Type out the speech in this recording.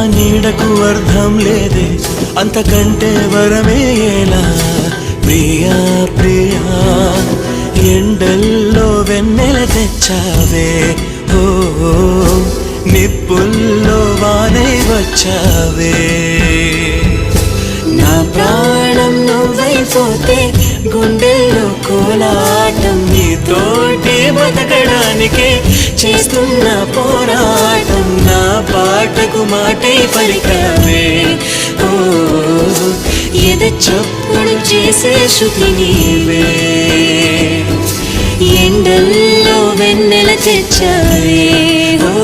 నీడకు అర్థం లేదే అంతకంటే వరమే ఎలా ప్రియా ప్రియా ఎండల్లో వెన్నెల తెచ్చావే ఓ నిప్పుల్లో వానై వచ్చావే నా ప్రాణం నువ్వైపోతే గుండెల్లో కోలాటం నీతోటి బతకడానికే చేస్తున్న పోరాటం నా పాటకు మాటే పలికావే ఓ ఎద చప్పుడు చేసే శృతి నీవే ఎండల్లో వెన్నెల తెచ్చావే ఓ